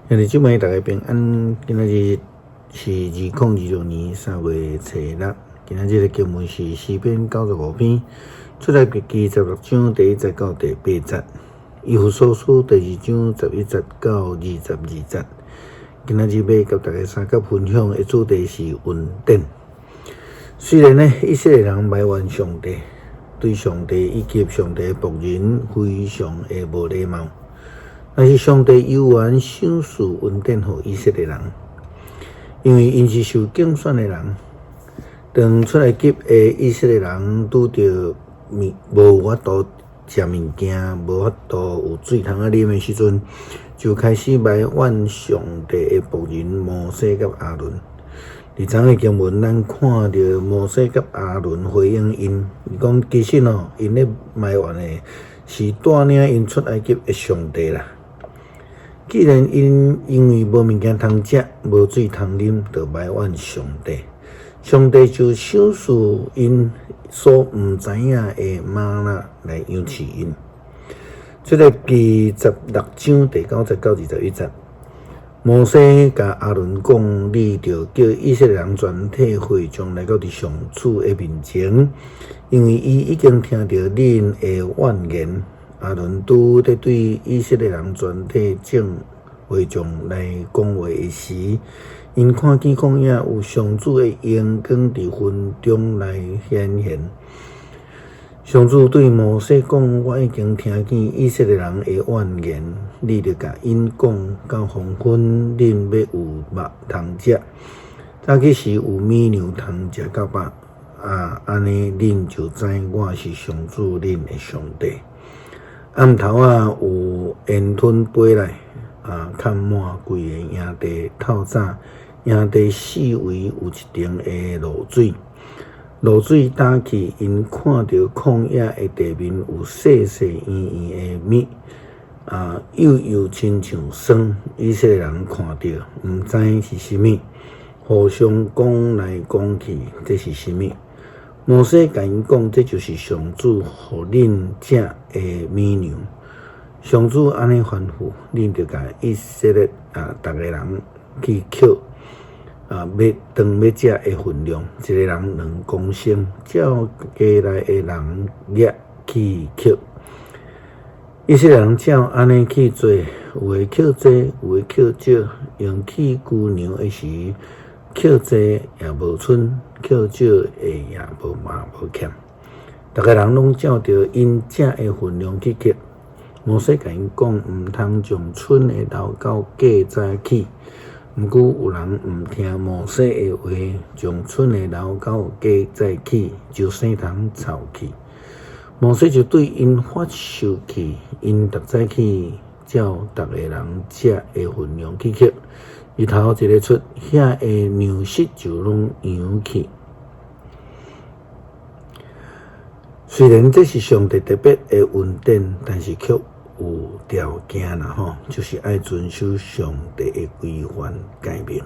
兄弟姊妹，大家平安。今仔日是2026年3月初6。今仔日的经文是诗篇95篇，出埃及记16章第1节到第8节，以弗所书第2章11节到22节。今仔日要甲大家三角分享的主题是恩典。虽然以色列人埋怨上帝，对上帝以及上帝的仆人非常的无礼貌，但是上帝犹原赏赐恩典给以色列人，因为因是受竞选的人。当出来及的以色列人拄着无法度食物件、无法度有水通啊啉的时阵，就开始埋怨上帝的仆人摩西甲亚伦。伫昨个经文，咱看到摩西甲亚伦回应因，讲其实因咧埋怨的是带领因出埃及的上帝啦。既然因为无物件通食、无水通啉，就埋怨上帝，上帝就赏赐因所毋知影的吗哪来养饲因。这个第16章第9节到21节，摩西甲亚伦讲：你着叫以色列人全体会众来到伫上主的面前，因为伊已经听到恁的怨言。亚伦拄在对以色列人全体众会众来讲话的时，因看见旷野有上主的阳光伫云中来显现。上主对摩西讲：我已经听见以色列人的怨言，你着甲因讲，到黄昏恁要有肉通食，早起时有米粮通食到饱。安尼恁就知我是上主恁的上帝。暗头有烟吞飞来，看满规个营地。透早，营地四围有一层的露水，露水打去，因看到旷野的地面有细细圆圆的米，幼亲像霜。以色列人看到，毋知是啥物，互相讲来讲去，这是啥物？摩西甲因讲，这就是上主互恁食的米粮。上主安尼吩咐，恁着甲以色列逐个人去捡要食的分量，一个人2公升，照家内的人额去捡。以色列人照安尼去做，有诶捡多，有诶捡少，用去牛牛的时，捡多也无剩，捡少的也无欠。逐个人拢照着因食的分量去捡。摩西甲因讲，毋通将剩的留到过早起。毋过有人毋听摩西的话，将剩的留到过早起，就生通臭气。摩西就对因发生气，因逐早起照逐个人食的分量去捡，日头一日出，遐的粮食就拢扬去。虽然这是上帝特别的恩典，但是却有条件啦，就是爱遵守上帝的规范诫命。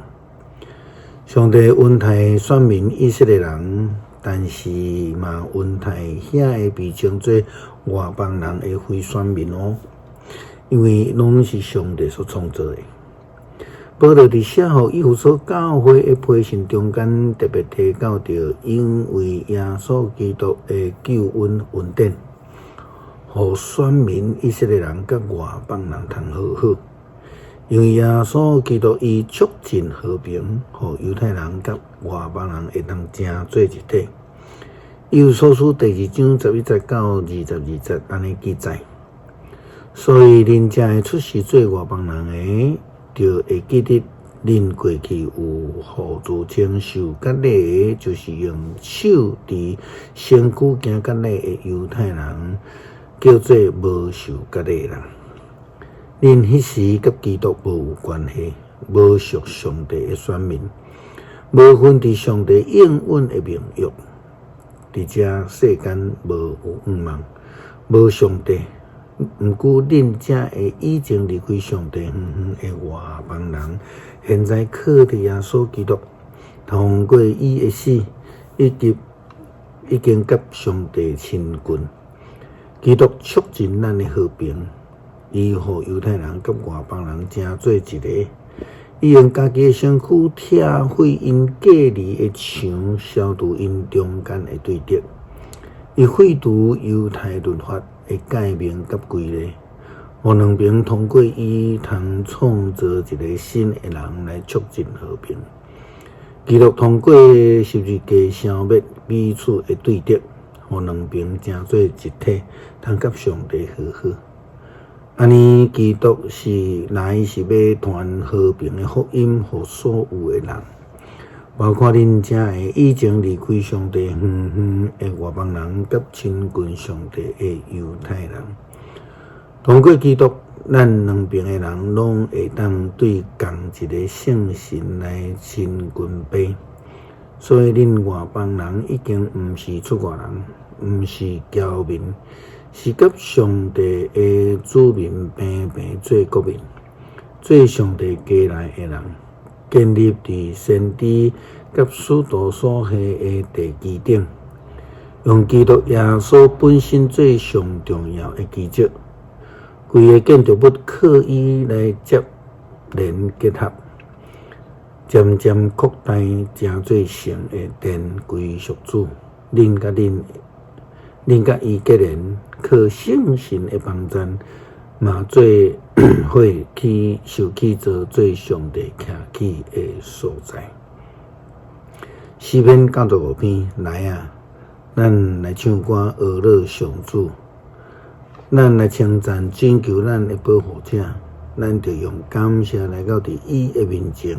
上帝恩待选民以色列人，但是嘛恩待遐个被称作外邦人的非选民因为拢是上帝所创造的。保罗伫写予以弗所教会的批信中间，特别提到着，因为耶稣基督的救恩恩典，互选民以色列人甲外邦人通和好。因为耶稣基督伊促进和平，互犹太人甲外邦人会当正做一体。以弗所书第2章11节到22节安尼记载。所以恁才会出世做外邦人的，就会记得恁过去有互自称受割礼的，就是用手伫身躯行割礼的犹太人，叫做无受割礼人。恁迄时甲基督无有关系，无属上帝的选民，无分伫上帝应允的名约。伫遮世间无有愿望，无上帝。毋过恁才会已经离开上帝远远的外邦人，现在靠着耶稣基督，通过伊的死，已经甲上帝亲近。基督促进咱的和平，伊互犹太人甲外邦人争做一个。伊用家己的身躯拆毁因隔离的墙，消除因中间的对立。伊废除犹太律法的诫命甲规例，互两边通过伊通创造一个新的人来促进和平。基督通过十字架消灭彼此的对立，互两边成做一体，通甲上帝和好。安尼，基督是来是要传和平的福音，互所有的人，包括恁遮的已经离开上帝远远的外邦人，甲亲近上帝的犹太人。通过基督，咱两边的人拢会当对共一个圣神来亲近拜。所以，恁外邦人已经毋是出外人，毋是侨民。是甲上帝的子民平平做国民，做上帝家内的人，建立伫先知甲使徒所下的地基顶，用基督耶稣本身最上重要的基础，规个建筑物靠伊来接连结合，渐渐扩大，成做成的殿归属主。恁甲伊结连。靠圣神的帮助，嘛做会去受去做最上帝徛起的所在。诗篇95篇来啊，咱来唱歌学乐上主，咱来称赞拯救咱的保护者，咱着用感谢来到伫伊的面前，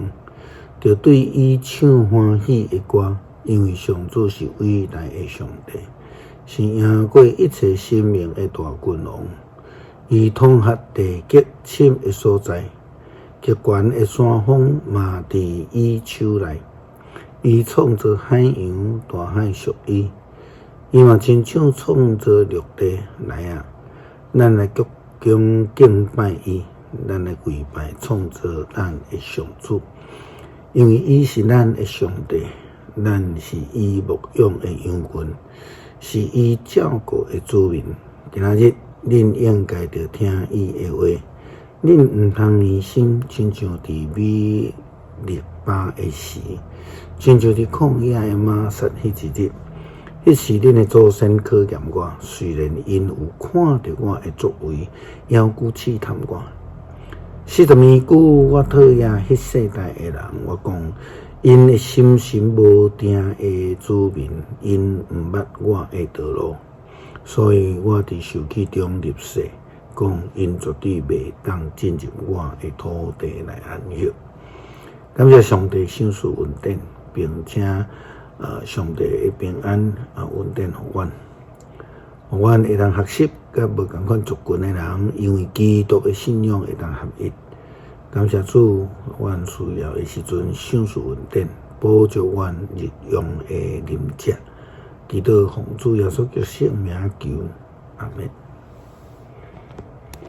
着对伊唱欢喜的歌，因为上主是伟大的上帝。是赢过一切生命的大君王，伊统合地极深的所在，极悬的山峰嘛伫伊手内。伊创造海洋，大海属伊。伊嘛亲像创造陆地来啊！咱来鞠躬敬拜伊，咱来跪拜创造咱的上主，因为伊是咱的上帝，咱是伊牧养的羊群。是伊照顾的子民，今仔日恁应该着听伊的话，恁毋通疑心，亲像伫美利巴的时，亲像伫旷野的玛撒迄一日，迄时恁的祖先考验我，虽然因有看到我的作为，犹顾试探我。40年久，我讨厌迄世代的人，我讲。因的心神无定的子民，因毋捌我的道路，所以我伫受气中入世，讲因绝对袂当进入我的土地来安息。感谢上帝赏赐稳定，并且上帝的平安稳定互阮，互阮会当学习甲无共款族群的人，因为基督的信仰会当合一。感谢主，阮需要的时阵赏赐稳定，保佑阮日用的饮食。祈祷奉主耶稣基督圣名求，阿门。